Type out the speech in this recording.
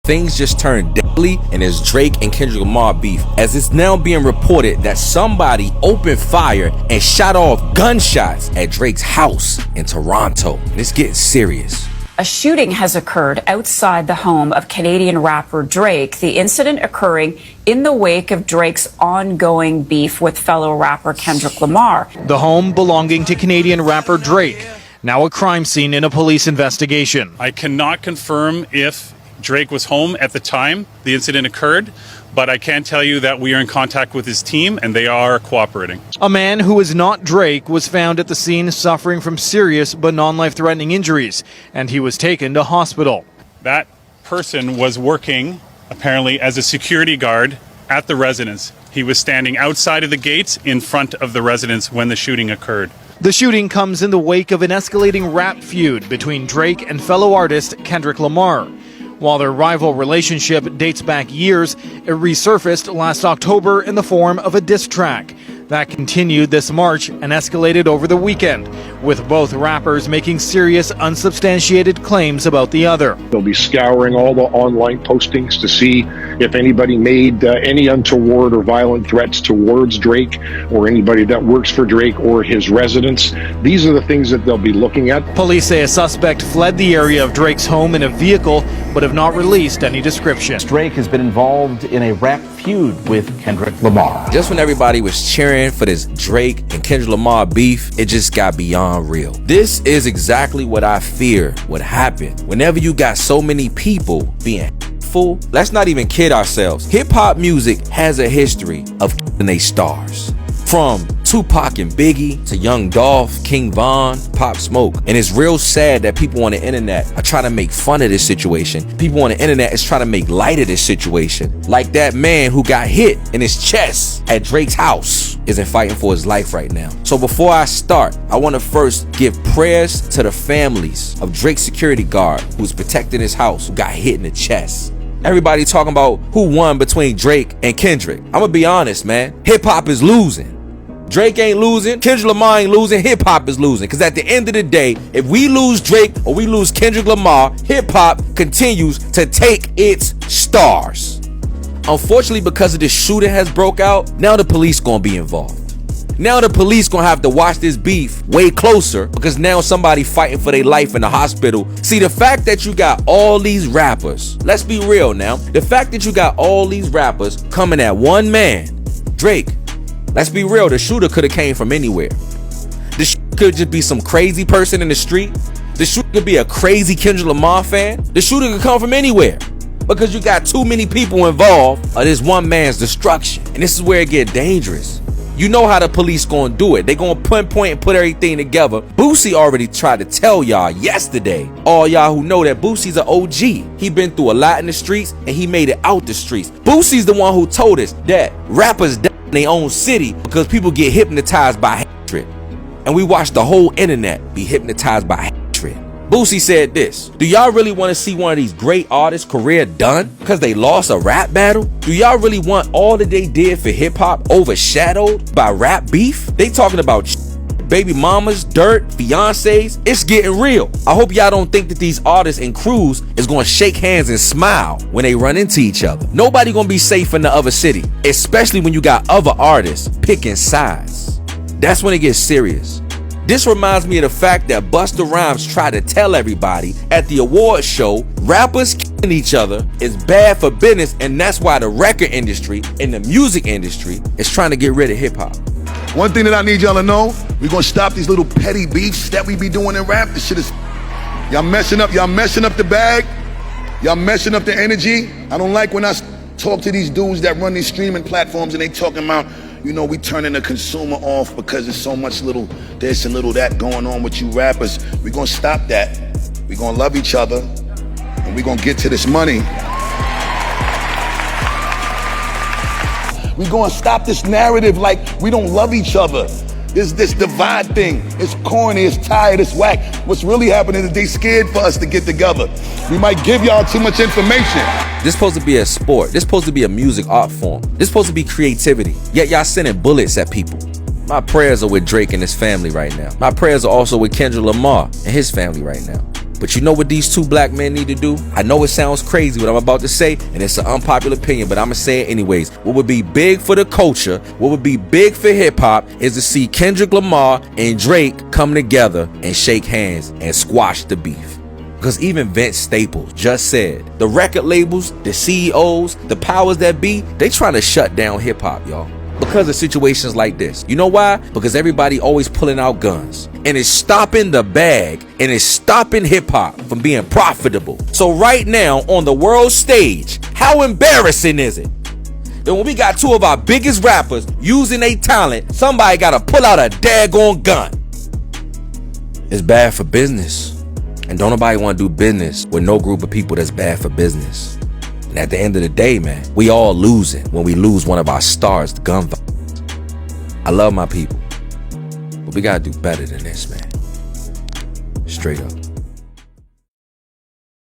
things just turned deadly and there's Drake and Kendrick Lamar beef, as it's now being reported that somebody opened fire and shot off gunshots at Drake's house in Toronto. And it's getting serious. A shooting has occurred outside the home of Canadian rapper Drake, the incident occurring in the wake of Drake's ongoing beef with fellow rapper Kendrick Lamar. The home belonging to Canadian rapper Drake, now a crime scene in a police investigation. I cannot confirm if Drake was home at the time the incident occurred, but I can tell you that we are in contact with his team and they are cooperating. A man who is not Drake was found at the scene suffering from serious but non-life-threatening injuries, and he was taken to hospital. That person was working apparently as a security guard at the residence. He was standing outside of the gates in front of the residence when the shooting occurred. The shooting comes in the wake of an escalating rap feud between Drake and fellow artist Kendrick Lamar. While their rival relationship dates back years, it resurfaced last October in the form of a diss track. That continued this March and escalated over the weekend, with both rappers making serious, unsubstantiated claims about the other. They'll be scouring all the online postings to see if anybody made any untoward or violent threats towards Drake or anybody that works for Drake or his residence. These are the things that they'll be looking at. Police say a suspect fled the area of Drake's home in a vehicle, but have not released any description. Drake has been involved in a rap feud with Kendrick Lamar. Just when everybody was cheering for this Drake and Kendrick Lamar beef, it just got beyond real. This is exactly what I fear would happen whenever you got so many people being full. Let's not even kid ourselves. Hip-hop music has a history of killing they stars. From Tupac and Biggie to Young Dolph, King Von, Pop Smoke. And it's real sad that people on the internet are trying to make fun of this situation. People on the internet is trying to make light of this situation. Like that man who got hit in his chest at Drake's house isn't fighting for his life right now. So before I start, I want to first give prayers to the families of Drake's security guard who's protecting his house, who got hit in the chest. Everybody talking about who won between Drake and Kendrick. I'm gonna be honest, man. Hip-hop is losing. Drake ain't losing, Kendrick Lamar ain't losing, hip-hop is losing. Because at the end of the day, if we lose Drake or we lose Kendrick Lamar, hip-hop continues to take its stars. Unfortunately, because of this shooting has broke out, now the police gonna be involved. Now the police gonna have to watch this beef way closer, because now somebody fighting for their life in the hospital. See, the fact that you got all these rappers, let's be real now, the fact that you got all these rappers coming at one man, Drake, let's be real, the shooter could have came from anywhere. The shooter could just be some crazy person in the street. The shooter could be a crazy Kendrick Lamar fan. The shooter could come from anywhere, because you got too many people involved of this one man's destruction. And this is where it get dangerous. You know how the police gonna do it. They gonna pinpoint and put everything together. Boosie already tried to tell y'all yesterday, all y'all who know that Boosie's an OG. He been through a lot in the streets and he made it out the streets. Boosie's the one who told us that rappers die in their own city because people get hypnotized by hatred. And we watch the whole internet be hypnotized by hatred. Boosie said this: do y'all really want to see one of these great artists' career done because they lost a rap battle? Do y'all really want all that they did for hip-hop overshadowed by rap beef? They talking about baby mamas, dirt, fiancés. It's getting real. I hope y'all don't think that these artists and crews is gonna shake hands and smile when they run into each other. Nobody gonna be safe in the other city, especially when you got other artists picking sides. That's when it gets serious. This reminds me of the fact that Busta Rhymes tried to tell everybody at the awards show rappers killing each other is bad for business, and that's why the record industry and the music industry is trying to get rid of hip-hop. One thing that I need y'all to know, we're gonna stop these little petty beefs that we be doing in rap. This shit is, y'all messing up the bag, y'all messing up the energy. I don't like when I talk to these dudes that run these streaming platforms and they talking about, you know, we turning the consumer off because there's so much little this and little that going on with you rappers. We're gonna stop that. We're gonna love each other and we're gonna get to this money. We're gonna stop this narrative like we don't love each other. This divide thing, it's corny, it's tired, it's whack. What's really happening is they scared for us to get together. We might give y'all too much information. This supposed to be a sport. This supposed to be a music art form. This supposed to be creativity. Yet y'all sending bullets at people. My prayers are with Drake and his family right now. My prayers are also with Kendrick Lamar and his family right now. But you know what these two black men need to do? I know it sounds crazy what I'm about to say, and it's an unpopular opinion, but I'm gonna say it anyways. What would be big for the culture, what would be big for hip-hop, is to see Kendrick Lamar and Drake come together and shake hands and squash the beef. Because even Vince Staples just said, the record labels, the CEOs, the powers that be, they trying to shut down hip-hop, y'all. Because of situations like this. You know why? Because everybody always pulling out guns. And it's stopping the bag, and it's stopping hip-hop from being profitable. So right now, on the world stage, how embarrassing is it that when we got two of our biggest rappers using their talent, somebody gotta pull out a daggone gun? It's bad for business. And don't nobody wanna do business with no group of people that's bad for business. And at the end of the day, man, we all losing when we lose one of our stars to gun violence. I love my people, but we gotta do better than this, man. Straight up.